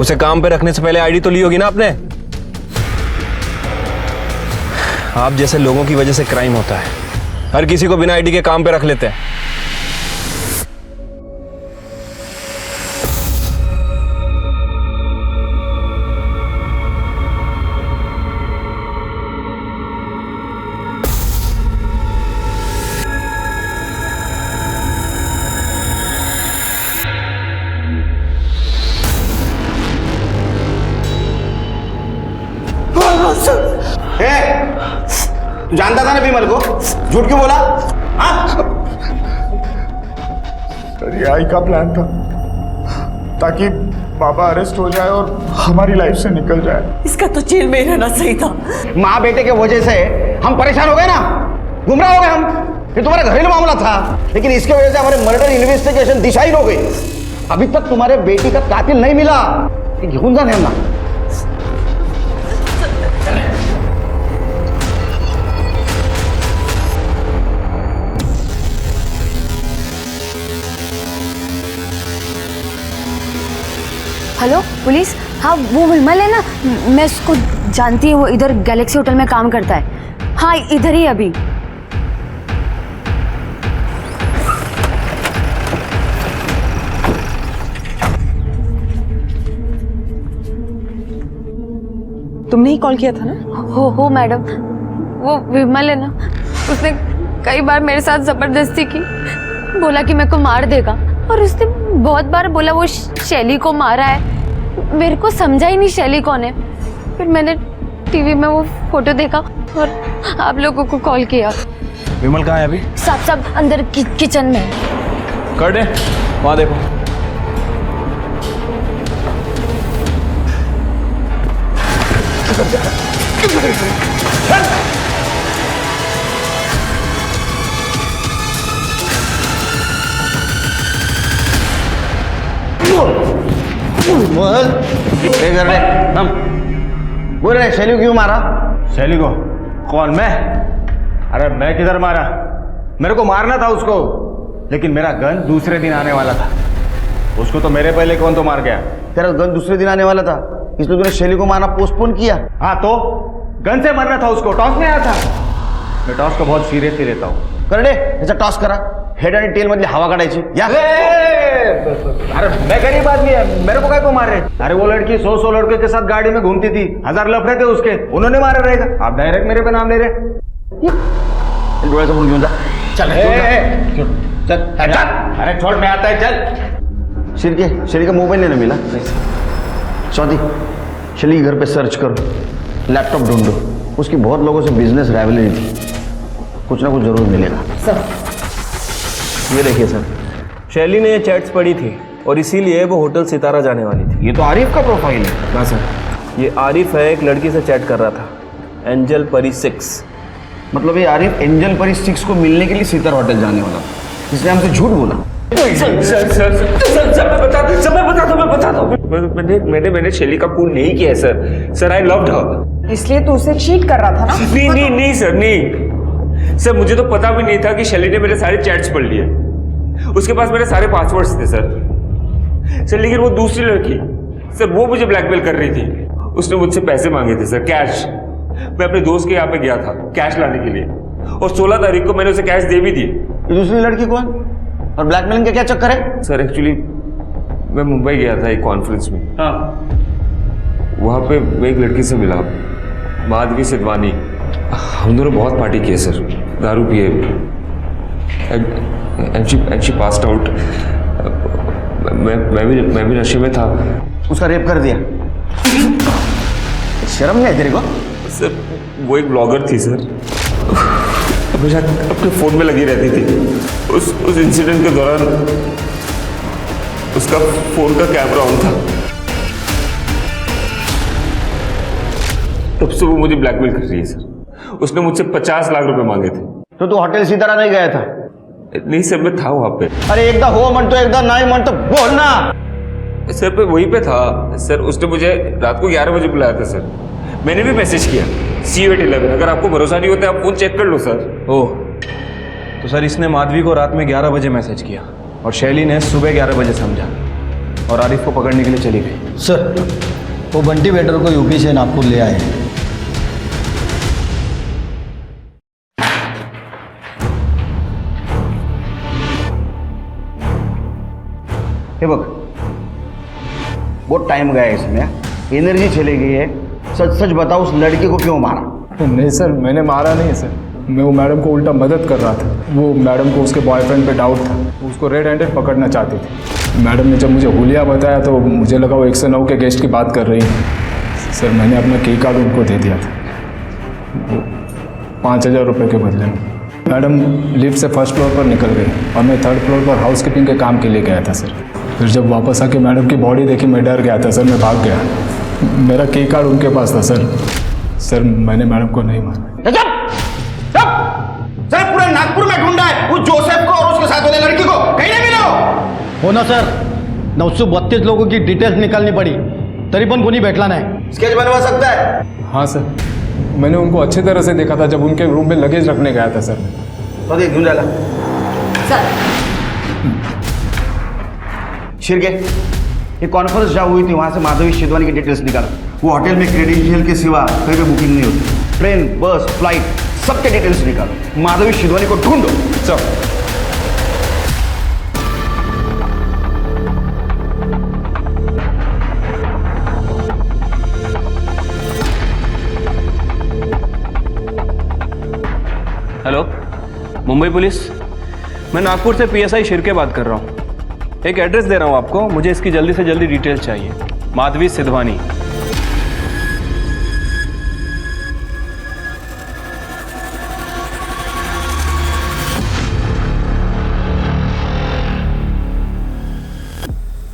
उसे काम पे रखने से पहले आईडी तो ली होगी ना आपने। आप जैसे लोगों की वजह से क्राइम होता है, हर किसी को बिना आईडी के काम पे रख लेते हैं। तू जानता था ना विमल को, झूठ क्यों बोला? सर ये आई का प्लान था ताकि पापा अरेस्ट हो जाए और हमारी लाइफ से निकल जाए। इसका तो जेल में रहना सही था। माँ बेटे के वजह से हम परेशान हो गए ना, गुमराह हो गए हम। ये तुम्हारा घरेलू मामला था, लेकिन इसके वजह से हमारे मर्डर इन्वेस्टिगेशन दिशाहीन हो गई। अभी तक तुम्हारे बेटी का कातिल नहीं मिला। घेऊन जा ना। हेलो पुलिस, हाँ वो विमल है ना, मैं उसको जानती हूँ, वो इधर गैलेक्सी होटल में काम करता है। हाँ इधर ही अभी। तुमने ही कॉल किया था ना? हो मैडम, वो विमल है ना, उसने कई बार मेरे साथ जबरदस्ती की, बोला कि मेरे को मार देगा, और उसने बहुत बार बोला वो शैली को मारा है। मेरे को समझा ही नहीं शैली कौन है। फिर मैंने टीवी में वो फोटो देखा और आप लोगों को कॉल किया। विमल कहाँ है अभी? सब अंदर किचन में। कर दे, वहाँ देखो। बोल कर रहे हम बोल रहे शैली क्यों मारा? शैली को? कौन? मैं? अरे मैं किधर मारा? मेरे को मारना था उसको, लेकिन मेरा गन दूसरे दिन आने वाला था। उसको तो मेरे पहले कौन तो मार गया। तेरा गन दूसरे दिन आने वाला था, इसलिए तूने शैली को मारना पोस्टपोन किया। हाँ तो गन से मरना था उसको, टॉस में आया था। मैं टॉस को बहुत सीरियसली लेता हूँ। कर दे याचा टॉस करा, हेड आणि टेल मधली हवा काढायची या। अरे मैं गरीब आदमी है, मेरे को काय को मार रहे? अरे वो लड़की 100 लड़के के साथ गाड़ी में घूमती थी, 1000 लफड़े थे उसके, उन्होंने मारा रहेगा। आप डायरेक्ट मेरे पे नाम ले रहे। डोळ्यासमोर घेऊन जा, चल चल चल। अरे छोड़, मैं आता है, चल। शैली का मोबाइल नहीं ना मिला? स्वाति, शैली के घर पे सर्च करो, लैपटॉप ढूंढो, उसकी बहुत लोगों से बिजनेस राइवलरी थी, कुछ ना कुछ जरूर मिलेगा। सर ये देखिए सर, शैली ने ये चैट्स पढ़ी थी और इसीलिए वो होटल सितारा जाने वाली थी। ये तो आरिफ का प्रोफाइल है। हाँ सर, ये आरिफ है, एक लड़की से चैट कर रहा था, एंजल परी 6। मतलब ये आरिफ एंजल परी 6 को मिलने के लिए सितारा होटल जाने वाला, इसलिए हमसे झूठ बोला। मैंने शैली का खून नहीं किया है sir. Sir I loved her. इसलिए तू उसे चीट कर रहा था ना? नहीं सर, नहीं सर, मुझे तो पता भी नहीं था कि शैली ने मेरे सारे चैट्स पढ़ लिए। उसके पास मेरे सारे पासवर्ड्स थे सर। लेकिन वो दूसरी लड़की सर, वो मुझे ब्लैकमेल कर रही थी। उसने मुझसे पैसे मांगे थे सर, कैश। मैं अपने दोस्त के यहाँ पे गया था कैश लाने के लिए, और 16 तारीख को मैंने उसे कैश दे भी दिए। दूसरी लड़की कौन और ब्लैकमेलिंग का क्या चक्कर है? सर एक्चुअली मैं मुंबई गया था एक कॉन्फ्रेंस में। हाँ। वहाँ पे मैं एक लड़की से मिला, माधवी सिद्धवानी। हम दोनों बहुत पार्टी किए सर, दारू पिए, एंड शी पास्ड आउट। मैं भी नशे में था। उसका रेप कर दिया? शर्म नहीं है तेरे को? सर वो एक ब्लॉगर थी सर, हमेशा अपने फोन में लगी रहती थी। उस इंसिडेंट के दौरान उसका फोन का कैमरा ऑन था, तब से वो मुझे ब्लैकमेल कर रही है सर। उसने मुझसे 50 लाख रुपए मांगे थे। तो तू हॉटेल सितारा नहीं गया था? नहीं सर, मैं था वहां पे। अरे एकदा हो म्हणतो, एकदा नाही म्हणतो, बोल ना। सर मैं वहीं पे था सर। उसने मुझे रात को 11 बजे बुलाया था सर। मैंने भी मैसेज किया C811। अगर आपको भरोसा नहीं होता आप फोन चेक कर लो सर। ओह, तो सर इसने माधवी को रात में 11 बजे मैसेज किया और शैली ने सुबह 11 बजे समझा और आरिफ को पकड़ने के लिए चली गई। सर वो बंटी वेटर को यूपी से नागपुर ले आए हैं। हे बघ, बहुत टाइम गया इसमें, एनर्जी चली गई है। सच सच बताओ, उस लड़की को क्यों मारा? नहीं सर, मैंने मारा नहीं है सर। मैं वो मैडम को उल्टा मदद कर रहा था। वो मैडम को उसके बॉयफ्रेंड पे डाउट था, उसको रेड हैंडेड पकड़ना चाहती थी। मैडम ने जब मुझे हुलिया बताया तो मुझे लगा वो 109 के गेस्ट की बात कर रही है। सर मैंने अपना की कार्ड उनको दे दिया था, 5,000 रुपये के बदले में। मैडम लिफ्ट से फर्स्ट फ्लोर पर निकल गई और मैं थर्ड फ्लोर पर हाउस कीपिंग के काम के लिए गया था सर। फिर जब वापस आके मैडम की बॉडी देखी मैं डर गया था सर, मैं भाग गया। मेरा की कार्ड उनके पास था सर। सर मैंने मैडम को नहीं मारा। सर पूरे नागपुर में ढूंढा है उस जोसेफ को और उसके साथ वाले लड़की को, कहीं नहीं मिला। हो ना सर, 932 लोगों की डिटेल्स निकालनी पड़ी, तरी पण कोणी भेटला नाही। स्केच बनवा सकता है? हाँ सर, मैंने उनको अच्छी तरह से देखा था जब उनके रूम में लगेज रखने गया था सर। तो देख ढूंढा शिरके, ये कॉन्फ्रेंस जहाँ हुई थी वहां से माधवी सिद्धवानी की डिटेल्स निकाला। वो होटल में क्रेडेंशियल के सिवा कहीं पे बुकिंग नहीं होती। ट्रेन, बस, फ्लाइट सबके डिटेल्स निकालो। माधवी सिद्धवानी को ढूंढो। चल। हेलो, मुंबई पुलिस, मैं नागपुर से PSI शिरके बात कर रहा हूँ। एक एड्रेस दे रहा हूँ आपको, मुझे इसकी जल्दी से जल्दी डिटेल चाहिए। माधवी सिद्धवानी।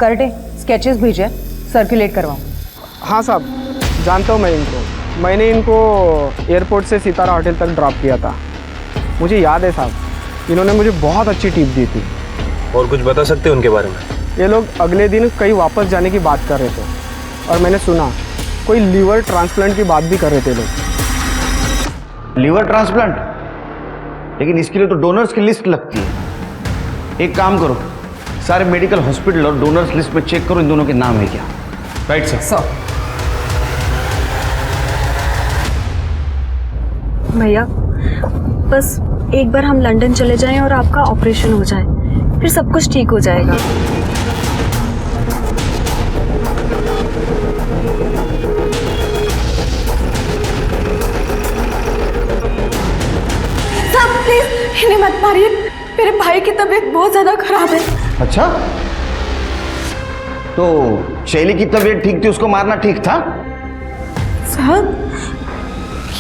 करटे स्केचेस भेजे, सर्कुलेट करवाऊँ। हाँ साहब, जानता हूँ मैं इनको। मैंने इनको एयरपोर्ट से सितारा होटल तक ड्रॉप किया था। मुझे याद है साहब, इन्होंने मुझे बहुत अच्छी टिप दी थी। और कुछ बता सकते हैं उनके बारे में? ये लोग अगले दिन कहीं वापस जाने की बात कर रहे थे और मैंने सुना कोई लीवर ट्रांसप्लांट की बात भी कर रहे थे लोग। Liver transplant? लेकिन इसके लिए तो डोनर्स की लिस्ट लगती है। एक काम करो, सारे मेडिकल हॉस्पिटल और डोनर्स लिस्ट में चेक करो इन दोनों के नाम है क्या। Right sir. भैया बस एक बार हम लंदन चले जाएं और आपका ऑपरेशन हो जाए, फिर सब कुछ ठीक हो जाएगा। सब प्लीज इन्हें मत मारिए, मेरे भाई की तबीयत बहुत ज्यादा खराब है। अच्छा, तो शैली की तबीयत ठीक थी, उसको मारना ठीक था? साहब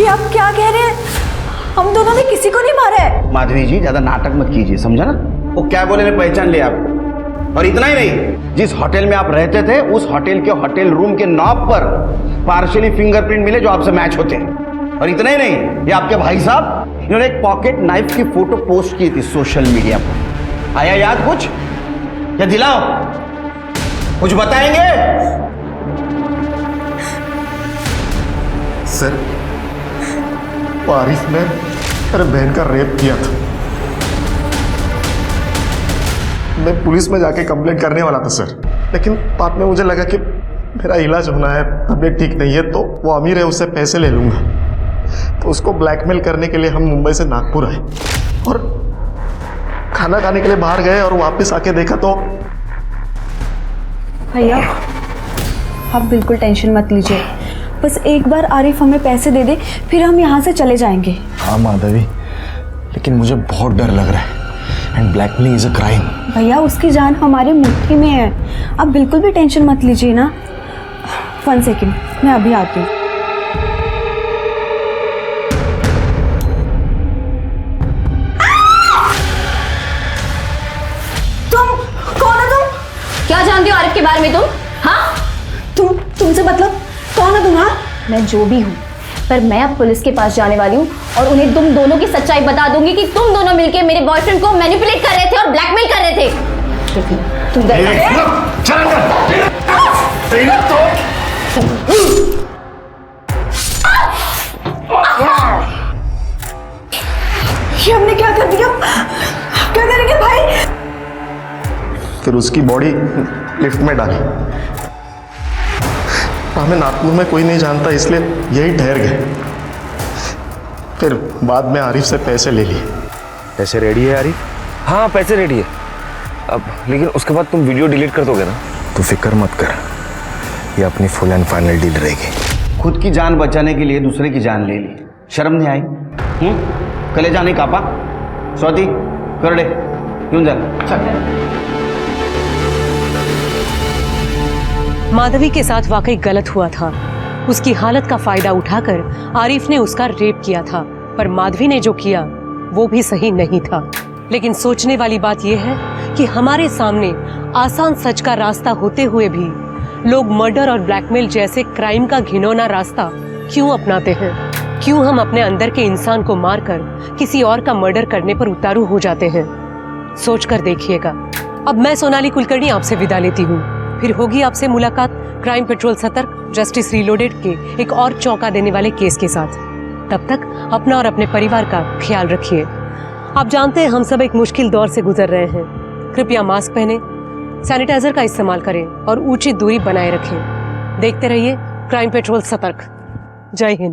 ये आप क्या कह रहे हैं? हम दोनों ने किसी को नहीं मारा है। माधवी जी ज्यादा नाटक मत कीजिए, समझा ना? वो क्या बोले, ने पहचान लिया आपको। और इतना ही नहीं, जिस होटल में आप रहते थे उस होटल के होटल रूम के नॉब पर पार्शियली फिंगरप्रिंट मिले जो आपसे मैच होते हैं। और इतना ही नहीं, ये आपके भाई साहब, इन्होंने एक पॉकेट नाइफ की फोटो पोस्ट की थी सोशल मीडिया पर। आया याद कुछ? या दिलाओ, कुछ बताएंगे? सर, आरिफ ने मेरे बहन का रेप किया था। मैं पुलिस में जाके कंप्लेंट करने वाला था सर, लेकिन बाद में मुझे लगा कि मेरा इलाज होना है, तबीयत ठीक नहीं है, तो वो अमीर है, उससे पैसे ले लूँगा। तो उसको ब्लैकमेल करने के लिए हम मुंबई से नागपुर आए और खाना खाने के लिए बाहर गए और वापस आके देखा तो। भैया आप बिल्कुल टेंशन मत लीजिए, बस एक बार आरिफ हमें पैसे दे दे, फिर हम यहाँ से चले जाएंगे। हाँ माधवी, लेकिन मुझे बहुत डर लग रहा है, and blackmailing is a crime. भैया उसकी जान हमारी मुट्ठी में है, आप बिल्कुल भी टेंशन मत लीजिए ना। 1 सेकेंड, मैं अभी आती हूँ। तुम कौन हो? तुम क्या जानते हो आरिफ के बारे में? तुम हाँ, तुमसे मतलब कौन है तुम? हाँ, मैं जो भी हूँ, पर मैं अब पुलिस के पास जाने वाली हूँ और उन्हें तुम दोनों की सच्चाई बता दूंगी कि तुम दोनों मिलके मेरे बॉयफ्रेंड को मैनिपुलेट कर रहे थे और ब्लैकमेल कर रहे थे। तुम ये हमने क्या कर दिया? क्या करेंगे भाई? फिर उसकी बॉडी लिफ्ट में डाली। हमें नागपुर में कोई नहीं जानता, इसलिए यही ठहर गए। फिर बाद में आरिफ से पैसे ले लिए। पैसे रेडी है आरिफ? हाँ पैसे रेडी है अब, लेकिन उसके बाद तुम वीडियो डिलीट कर दोगे ना? तू फिक्र मत कर, ये अपनी फुल एंड फाइनल डील रहेगी। खुद की जान बचाने के लिए दूसरे की जान ले ली, शर्म नहीं आई? कलेजा नहीं कापा? स्वाति करडे क्यों जा? माधवी के साथ वाकई गलत हुआ था। उसकी हालत का फायदा उठाकर आरिफ ने उसका रेप किया था, पर माधवी ने जो किया वो भी सही नहीं था। लेकिन सोचने वाली बात यह है कि हमारे सामने आसान सच का रास्ता होते हुए भी लोग मर्डर और ब्लैकमेल जैसे क्राइम का घिनौना रास्ता क्यों अपनाते हैं? क्यों हम अपने अंदर के इंसान को मारकर किसी और का मर्डर करने पर उतारू हो जाते हैं? सोच कर देखिएगा। अब मैं सोनाली कुलकर्णी आपसे विदा लेती हूँ, फिर होगी आपसे मुलाकात क्राइम पेट्रोल सतर्क जस्टिस रीलोडेड के एक और चौंका देने वाले केस के साथ। तब तक अपना और अपने परिवार का ख्याल रखिए। आप जानते हैं हम सब एक मुश्किल दौर से गुजर रहे हैं। कृपया मास्क पहने, सैनिटाइजर का इस्तेमाल करें और उचित दूरी बनाए रखें। देखते रहिए क्राइम पेट्रोल सतर्क। जय हिंद।